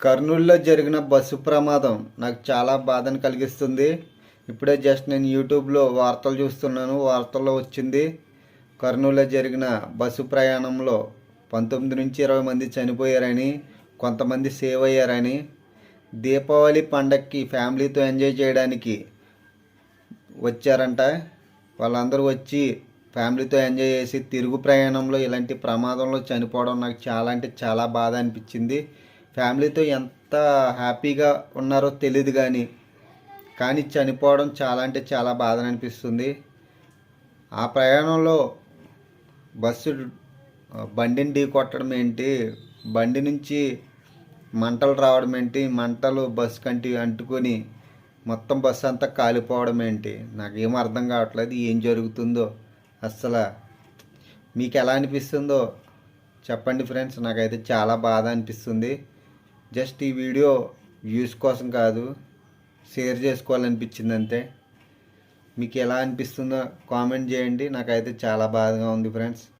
కర్నూలులో జరిగిన బస్సు ప్రమాదం నాకు చాలా బాధను కలిగిస్తుంది. ఇప్పుడే జస్ట్ నేను యూట్యూబ్లో వార్తలు చూస్తున్నాను. వార్తల్లో వచ్చింది కర్నూలులో జరిగిన బస్సు ప్రయాణంలో 19 నుంచి 20 మంది చనిపోయారని, కొంతమంది సేవ్ అయ్యారని. దీపావళి పండగకి ఫ్యామిలీతో ఎంజాయ్ చేయడానికి వచ్చారంట. వాళ్ళందరూ వచ్చి ఫ్యామిలీతో ఎంజాయ్ చేసి తిరుగు ప్రయాణంలో ఇలాంటి ప్రమాదంలో చనిపోవడం నాకు చాలా అంటే చాలా బాధ అనిపించింది. ఫ్యామిలీతో ఎంత హ్యాపీగా ఉన్నారో తెలియదు కానీ చనిపోవడం చాలా అంటే చాలా బాధ అనిపిస్తుంది. ఆ ప్రయాణంలో బస్సు బండిని ఢీ కొట్టడం ఏంటి, బండి నుంచి మంటలు రావడం ఏంటి, మంటలు బస్సు కంటి అంటుకొని మొత్తం బస్సు అంతా కాలిపోవడం ఏంటి, నాకేం అర్థం కావట్లేదు. ఏం జరుగుతుందో అస్సలు మీకు ఎలా అనిపిస్తుందో చెప్పండి ఫ్రెండ్స్. నాకైతే చాలా బాధ అనిపిస్తుంది. జస్ట్ ఈ వీడియో వ్యూస్ కోసం కాదు, షేర్ చేసుకోవాలనిపించింది అంతే. మీకు ఎలా అనిపిస్తుందో కామెంట్ చేయండి. నాకైతే చాలా బాధగా ఉంది ఫ్రెండ్స్.